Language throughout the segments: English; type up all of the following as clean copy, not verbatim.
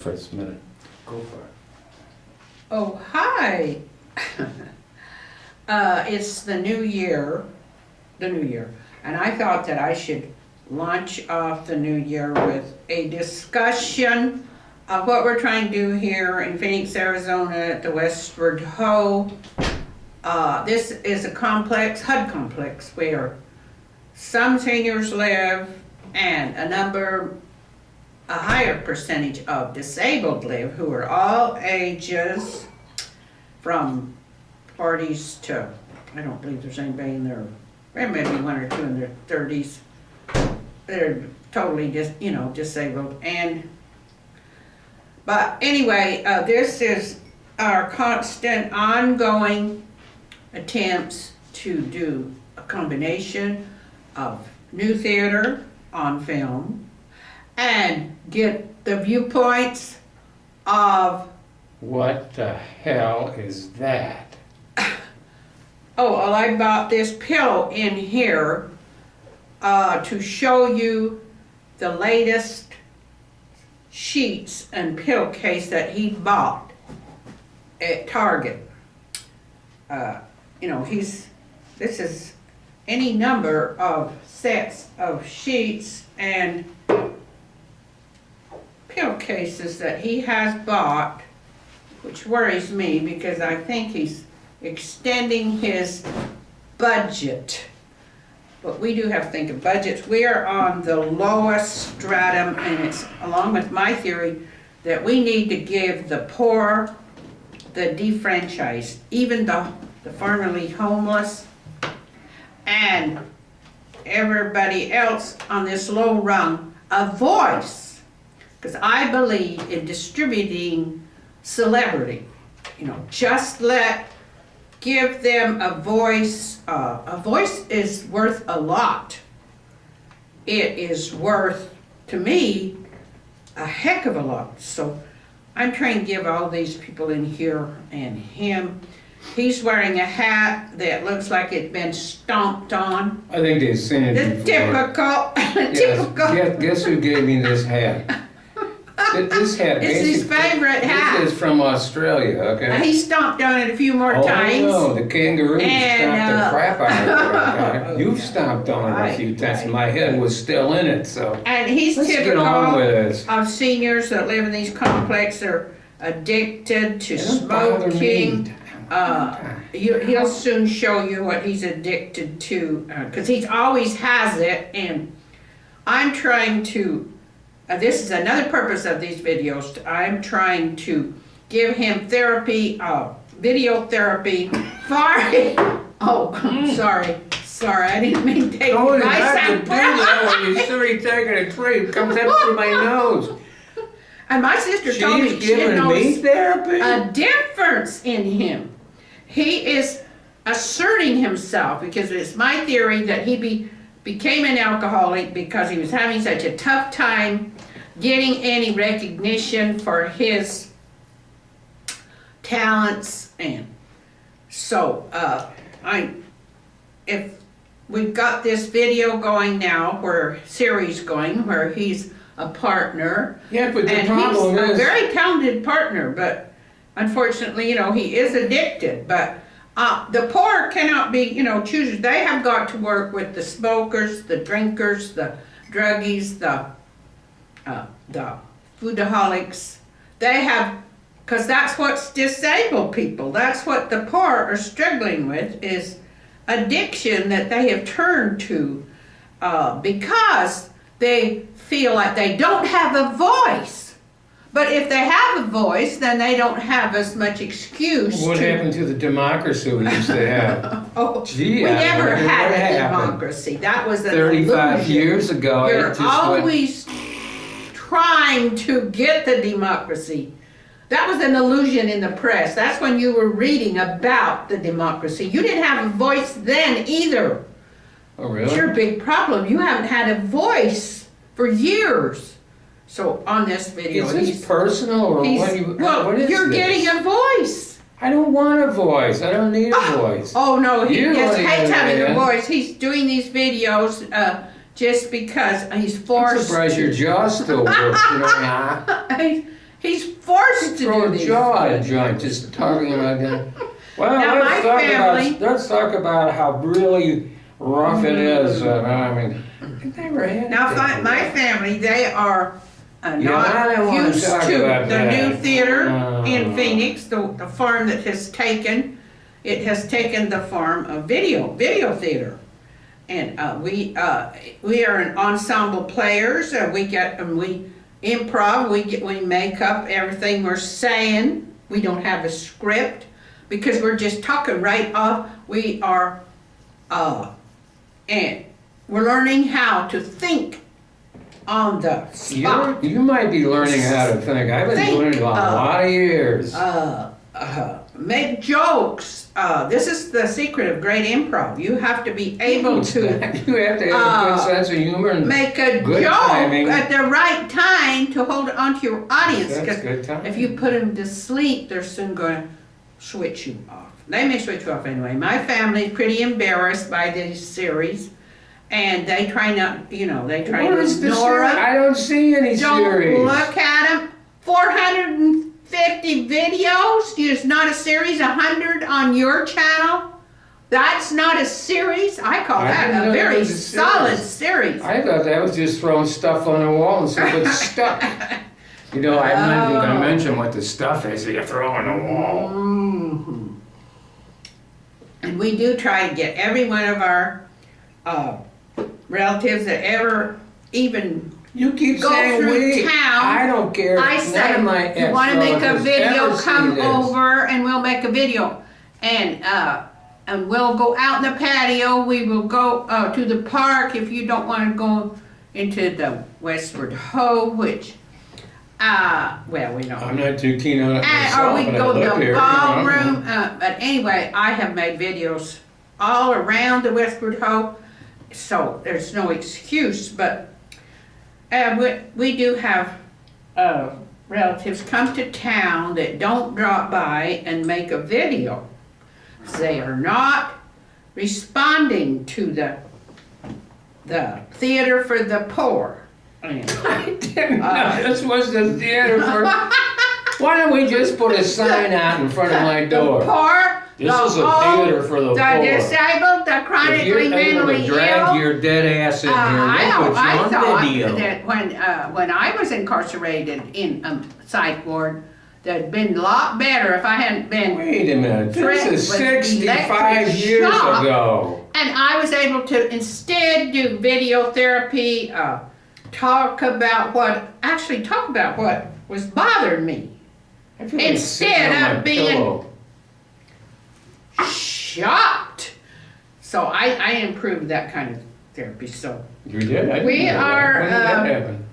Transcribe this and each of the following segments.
first minute. Go for it. Oh, hi. It's the new year, and I thought that I should launch off the new year with a discussion of what we're trying to do here in Phoenix, Arizona at the Westward Ho. This is a complex, HUD complex, where some seniors live and a higher percentage of disabled live, who are all ages from 40s to, I don't believe there's anybody in there, there may be one or two in their 30s. They're totally disabled. But anyway, this is our constant ongoing attempts to do a combination of new theater on film and get the viewpoints of... What the hell is that? Oh, well, I bought this pillow in here to show you the latest sheets and pillowcase that he bought at Target. This is any number of sets of sheets and pillowcases that he has bought, which worries me because I think he's extending his budget. But we do have to think of budgets. We are on the lowest stratum, and it's along with my theory that we need to give the poor, the defranchised, even the formerly homeless, and everybody else on this low rung a voice. Because I believe in distributing celebrity. Give them a voice. A voice is worth a lot. It is worth, to me, a heck of a lot. So I'm trying to give all these people in here and him. He's wearing a hat that looks like it's been stomped on. I think they've seen it The before. typical. Guess who gave me this hat? This hat It's his favorite hat. This is from Australia, okay? He stomped on it a few more times. Oh no, the kangaroo stomped the crap out of it. You've yeah, stomped on it a few right, times. right. My head was still in it, so And he's let's get typical on with this. of seniors that live in these complexes, are addicted to It don't bother me. smoking. He'll soon show you what he's addicted to, because he always has it. And I'm trying to, this is another purpose of these videos, I'm trying to give him therapy, video therapy for, sorry, I didn't mean to take Oh, you my have to sound do that when you're sitting taking a tree. It comes up through my nose. And my sister told me She's she giving didn't me notice therapy? a difference in him. He is asserting himself, because it's my theory that he became an alcoholic because he was having such a tough time getting any recognition for his talents. And so if we've got this video going now, series going, where he's a partner. Yeah, but the And problem he's a is... very talented partner, but unfortunately, he is addicted. But the poor cannot be, choosers. They have got to work with the smokers, the drinkers, the druggies, the foodaholics. They have, because that's what's disabled people. That's what the poor are struggling with, is addiction that they have turned to because they feel like they don't have a voice. But if they have a voice, then they don't have as much excuse. What happened to the democracy we used to have? Oh, Gee, we I never wonder had what a happened. democracy. That was an 35 illusion. years ago, You're it just went... always trying to get the democracy. That was an illusion in the press. That's when you were reading about the democracy. You didn't have a voice then either. Oh, really? It's your big problem. You haven't had a voice for years. So on this video, Is this personal, or what is you're this? getting a voice. I don't want a voice. I don't need a voice. Oh no, he You just don't hates even having a know. voice. He's doing these videos just because he's I'm forced. surprised your jaw still works. He's forced to Throw do a these. jaw at a joint just talking about that. Well, Now, my family- let's talk about how really rough it is. I mean, I never had Now, that my before. family, they are I don't not wanna used talk to about the new that. theater No. in Phoenix, the farm that has taken, it has taken the form of video theater. And we are an ensemble players. We improv. We make up everything we're saying. We don't have a script because we're just talking right off. We are, and we're learning how to think on the spot. You might be learning how to think. I've been doing it a lot of years. Make jokes. This is the secret of great improv. You have to be able to You have to have a good sense of humor and make a good joke timing. at the right time to hold it onto your audience. That's 'Cause good timing. if you put them to sleep, they're soon going to switch you off. They may switch you off anyway. My family's pretty embarrassed by this series, and they try not, they try What to is this ignore series? them. I don't see any Don't series. look at them. 450 videos. It's not a series. 100 on your channel. That's not a series. I call I that didn't a know very that was a series. solid series. I thought that was just throwing stuff on the wall and see what's stuck. I'm not even gonna mention what the stuff is that you throw on the wall. Mhm. And we do try to get every one of our relatives that ever even You keep go saying through we. town. I don't care. I None say, of my you want to make a ex-relatives video, ever see come this. over and we'll make a video. And we'll go out in the patio. We will go to the park if you don't want to go into the Westward Ho, which, well, we don't. I'm not too keen on it myself, Or we but I go to live the here. ballroom. But anyway, I have made videos all around the Westward Ho, so there's no excuse. But we do have relatives come to town that don't drop by and make a video. They are not responding to the theater for the poor. I didn't know this was the theater for. Why don't we just put a sign out in front of my The door? poor, This the is a old, theater for the the poor. disabled, the If chronically you're able mentally to drag ill. your dead ass in here, I we'll put you I on thought video. that when I was incarcerated in a psych ward, that'd been a lot better if I hadn't been. Wait a minute, Threatened this is with 65 electric years shock. ago. And I was able to instead do video therapy, talk about what was bothering me. I feel like Instead sitting on of my being- pillow. Shocked. So I improved that kind of therapy. So You did? I didn't We know that. are, When did that happen?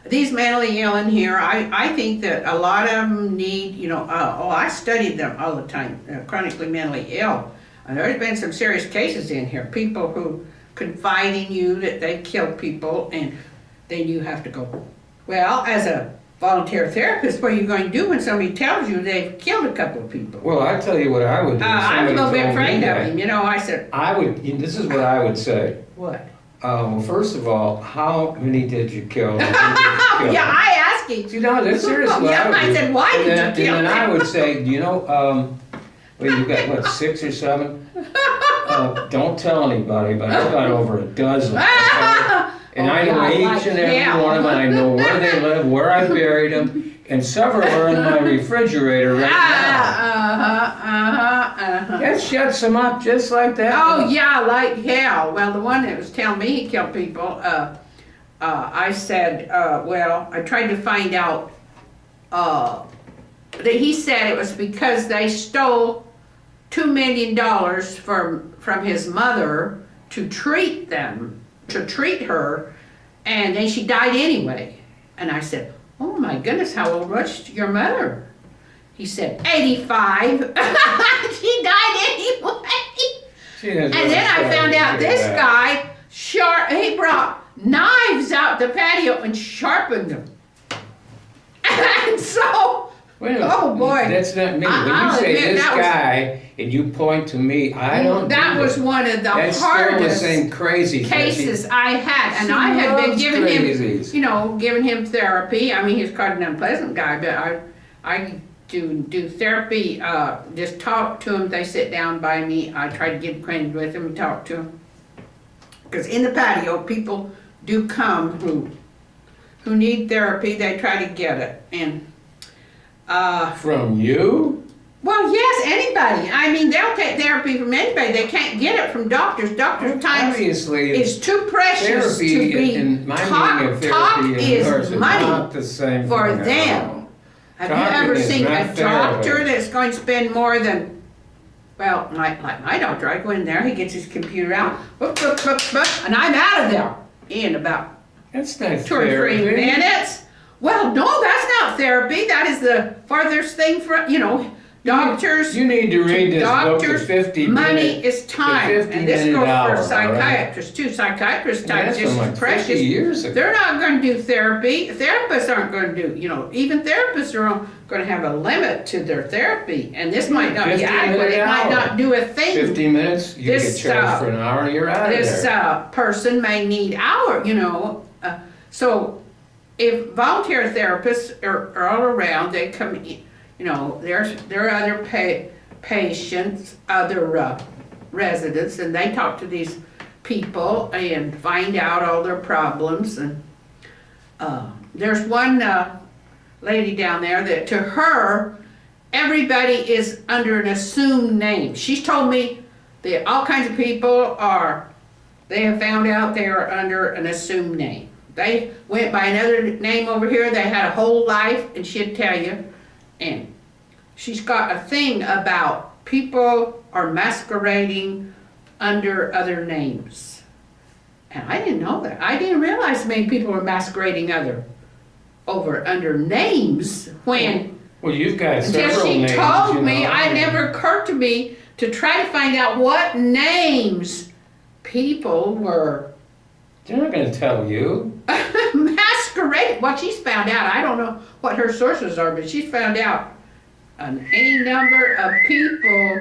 these mentally ill in here, I think that a lot of them need, I studied them all the time, chronically mentally ill. And there's been some serious cases in here, people who confide in you that they've killed people, and then you have to go, well, as a volunteer therapist, what are you going to do when somebody tells you they've killed a couple of people? Well, I tell you what I would do. if I was a somebody little bit told me afraid of that. him, I said, I would, this is what I would say. what? Well, first of all, how many did you kill? And who did you kill? Yeah, I asked him. You know, that's seriously what Yeah, I would I do. said, why And did then- you kill And then I them? would say, well, you've got, what, 6 or 7? Don't tell anybody, but I've got over a dozen. okay? And I know each and every one of them, I know where they live, where I buried them, and several are in my refrigerator right now. That shuts them up just like that. Oh, yeah, like hell. Well, the one that was telling me he killed people, I said, I tried to find out, that he said it was because they stole $2 million from his mother to treat her, and then she died anyway. And I said, oh my goodness, how old was your mother? He said, 85. She died anyway. And then I found out this guy, he brought knives out the patio and sharpened them. And so Wait a minute. Oh, boy. That's not me. When I'll you say admit, this that was- guy and you point to me, I don't That do was that. one of the That's still the hardest same crazy cases I had, and She I had been loves giving crazies. him, giving him therapy. I mean, he's quite an unpleasant guy, but I do therapy, just talk to him. They sit down by me. I try to get acquainted with him and talk to him. Because in the patio, people do come who need therapy. They try to get it, and From you? well, yes, anybody. I mean, they'll take therapy from anybody. They can't get it from doctors. Doctors' time Obviously, is too precious to therapy be and my talk. meaning of Talk therapy and yours is is money not the same for thing at them. all. Have Talking you ever is seen not a doctor therapy. that's going to spend more than, well, like my doctor, I go in there, he gets his computer out, boop, boop, boop, boop, and I'm out of there in about That's not 2 or 3 therapy. minutes. Well, no, that's not therapy. That is the farthest thing from, doctors. You need to read this book, The Doctors, 50 money Minute. is time, the 50 and this minute goes hour, for all right? psychiatrists too. Psychiatrists' time That's is just from as like precious. 50 years ago. They're not going to do therapy. Therapists aren't going to do, even therapists are going to have a limit to their therapy, and this might not be 50 adequate. minute It might hour. not do a thing. 50 minutes, you This, get charged for an hour and you're out of This there. person may need hour, so if volunteer therapists are all around, they come in, there are other patients, other residents, and they talk to these people and find out all their problems. And there's one lady down there that, to her, everybody is under an assumed name. She's told me that all kinds of people they have found out they are under an assumed name. They went by another name over here, they had a whole life, and she'd tell you. And she's got a thing about people are masquerading under other names. And I didn't know that. I didn't realize many people were masquerading under names when Well, you've got until several she names. told me, it never occurred to me to try to find out what names people were They're not going to tell you. masquerading. Well, she's found out. I don't know what her sources are, but she's found out any number of people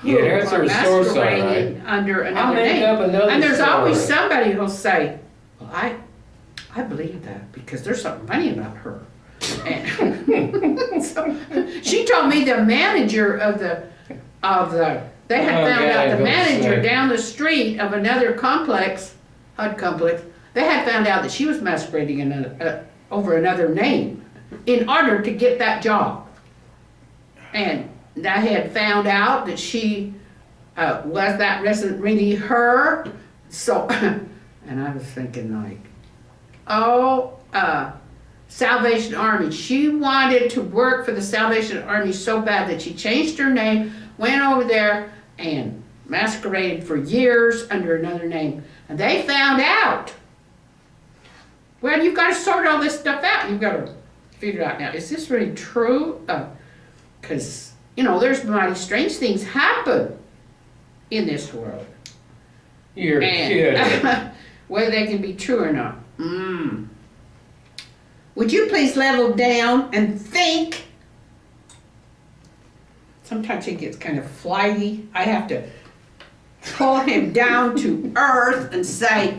who Yeah, that's are her source, all masquerading under I'll another make name. up another And there's story. always somebody who'll say, well, I believe that because there's something funny about her. And so, she told me the manager they had found out the manager down the street of another complex, HUD complex, they had found out that she was masquerading over another name in order to get that job. And I had found out that she wasn't really her. So, and I was thinking Salvation Army. She wanted to work for the Salvation Army so bad that she changed her name, went over there and masqueraded for years under another name. And they found out. Well, you've got to sort all this stuff out. You've got to figure out now, is this really true? Because, there's mighty strange things happen in this world. You're kidding. Whether they can be true or not. Would you please level down and think? Sometimes he gets kind of flighty. I have to pull him down to earth and say,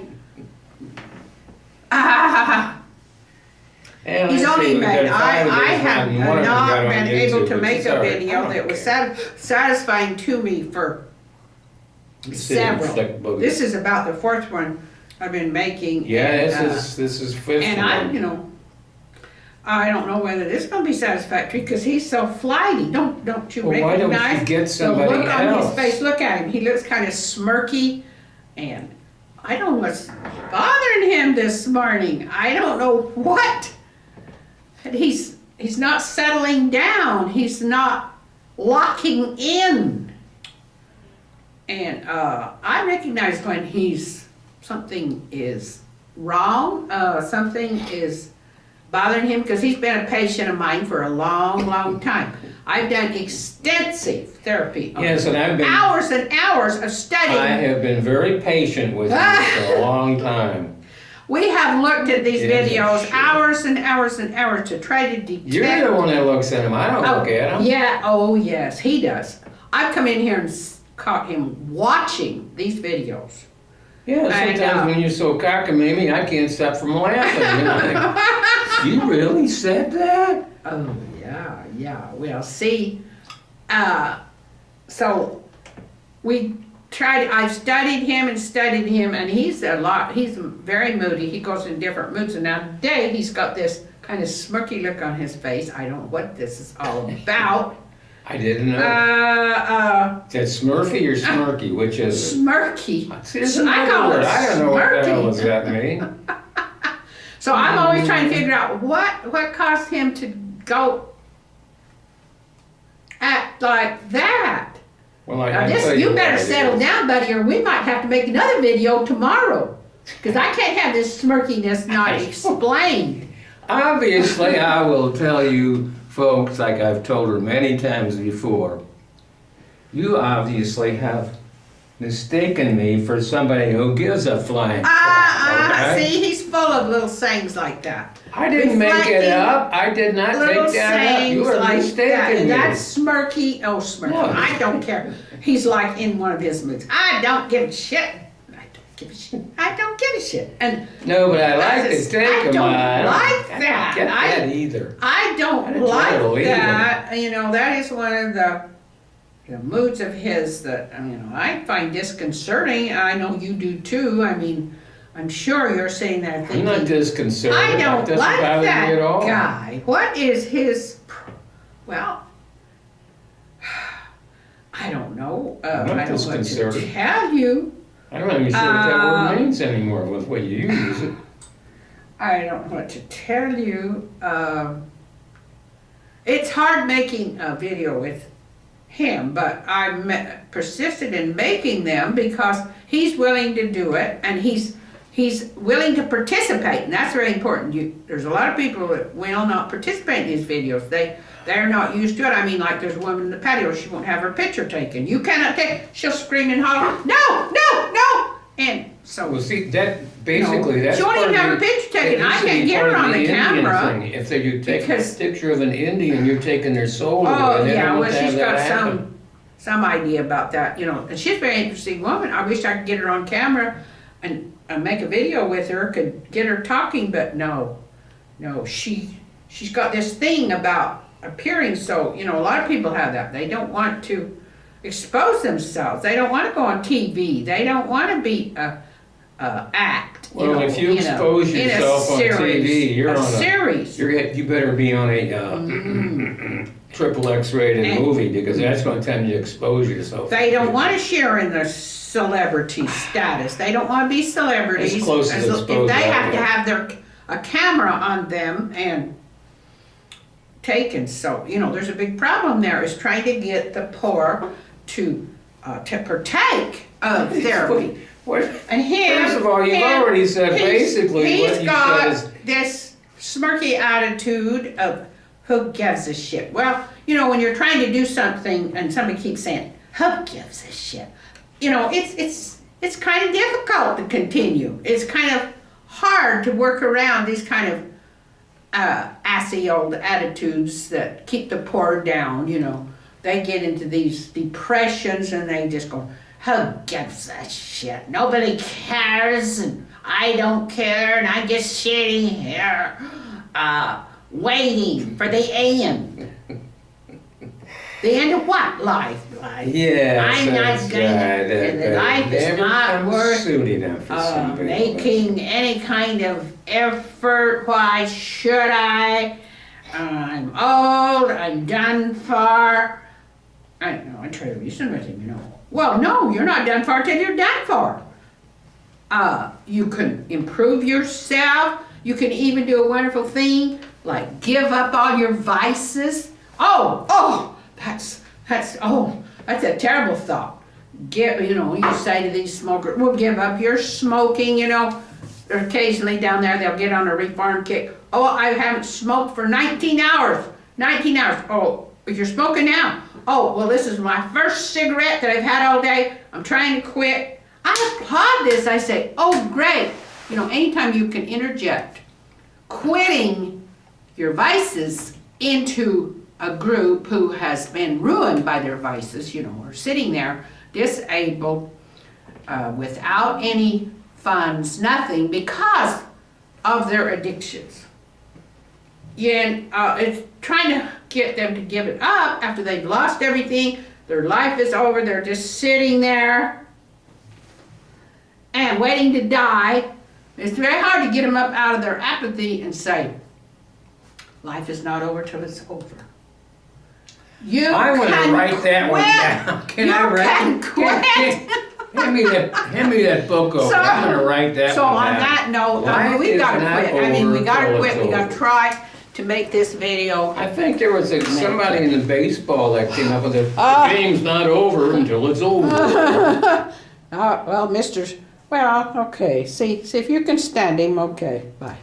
he's only made, I have not been able to make a video that was satisfying to me for several. This is about the 4th one I've been making. Yeah, and, this is 5th and one. I don't know whether this is going to be satisfactory because he's so flighty. Don't you Well, why recognize don't you get the somebody look on else? his face? Look at him. He looks kind of smirky, and I don't know what's bothering him this morning. I don't know what. He's not settling down. He's not locking in. And I recognize when something is wrong, something is bothering him, because he's been a patient of mine for a long, long time. I've done extensive therapy. Yes, and I've been... Hours and hours of studying. I have been very patient with you for a long time. We have looked at these Yeah, videos sure. hours and hours and hours to try to detect. You're the one that looks at them. I don't look at them. Yeah, oh yes, he does. I've come in here and caught him watching these videos. Yeah, I sometimes know. when you're so cockamamie, I can't stop from laughing. You know, like, you really said that? Oh, yeah, yeah. Well, see, so we tried, I've studied him, and he's very moody. He goes in different moods, and now today he's got this kind of smirky look on his face. I don't know what this is all about. I didn't know. Is that Smurfy or Smirky? Which is it? Smirky. It's I another call it word. I don't know what the hell smirky. does that mean. So I'm always trying to figure out what caused him to go act like that. Well, I Now can this, tell you what better it settle is. down, buddy, or we might have to make another video tomorrow. Because I can't have this smirkiness not explained. Obviously, I will tell you, folks, like I've told her many times before, you obviously have mistaken me for somebody who gives a flying crap, okay? See, he's full of little sayings like that. I didn't make it Reflecting up. I did not Little make that up. You sayings are like that. mistaken me. That's smirky. Oh, smirky. No. I don't care. He's like in one of his moods. I don't give a shit. I don't give a shit. I don't give a shit. And No, but I like to just- take I them. don't I like don't that. get I- that either. I I don't don't like believe that. You know, that is one of the moods of his that, you know, I find disconcerting. I know you do too. I mean, I'm sure you're saying that I'm thinking, not disconcerted. I It don't doesn't like bother that me at all. guy. What is his, well, I don't know. I'm I not don't know what to disconcerted. tell you. I'm not even sure what that word means anymore with the way you use it. I don't know what to tell you. It's hard making a video with him, but I persisted in making them because he's willing to do it, and he's willing to participate, and that's very important. There's a lot of people that will not participate in these videos. They're not used to it. I mean, like there's a woman in the patio, she won't have her picture taken. You cannot take, she'll scream and holler, no, no, no! And so, Well, see, that basically, that's she won't part even of have her the- picture taken. that I used to can't be get part her of on the Indian camera. thing. If you take Because- a picture of an Indian, you're taking their soul away. oh and they yeah, don't well want to have she's that got happen. some idea about that, you know, and she's a very interesting woman. I wish I could get her on camera and make a video with her, could get her talking, but no, she's got this thing about appearing so, you know, a lot of people have that. They don't want to expose themselves. They don't want to go on TV. They don't want to be act. Well, if you expose yourself on TV, you're on a series. You better be on a triple X-rated And- movie because that's going to tend to expose yourself. They don't want to share in their celebrity status. They don't want to be celebrities. As close as If exposure, they have to yeah. have a camera on them and taken, so you know, there's a big problem there. Is trying to get the poor to partake of therapy. What? And him, First of all, you've him, already said basically he's what you got said is this smirky attitude of who gives a shit. Well, you know, when you're trying to do something and somebody keeps saying, who gives a shit? You know, it's kind of difficult to continue. It's kind of hard to work around these kind of assy old attitudes that keep the poor down, you know. They get into these depressions and they just go, who gives a shit? Nobody cares, and I don't care, and I'm just sitting here waiting for the end. The end of what? Life. yeah. I'm not going to, life is not worth soon enough for somebody. making any kind of effort. Why should I? I'm old, I'm done for. I don't know, I try to reason with him, you know. Well, no, you're not done for till you're done for. You can improve yourself. You can even do a wonderful thing like give up all your vices. That's a terrible thought. You say to these smokers, well, give up your smoking, you know. Occasionally down there, they'll get on a reform kick. Oh, I haven't smoked for 19 hours. 19 hours. Oh, but you're smoking now. Oh, well, this is my first cigarette that I've had all day. I'm trying to quit. I applaud this. I say, oh, great. You know, anytime you can interject quitting your vices into a group who has been ruined by their vices, you know, or sitting there disabled, without any funds, nothing, because of their addictions. Yeah, it's trying to get them to give it up after they've lost everything, their life is over, they're just sitting there and waiting to die. It's very hard to get them up out of their apathy and say, life is not over till it's over. I want to write that one down. Can I write? Hand me that book over. I'm going to write that so one on down. that note, Life we've is got to not quit. I mean, we over got to till quit. it's We got over. to try to make this video. I think there was somebody in the baseball that came up with it. The game's not over until it's over. Well, okay. See if you can stand him. Okay, bye.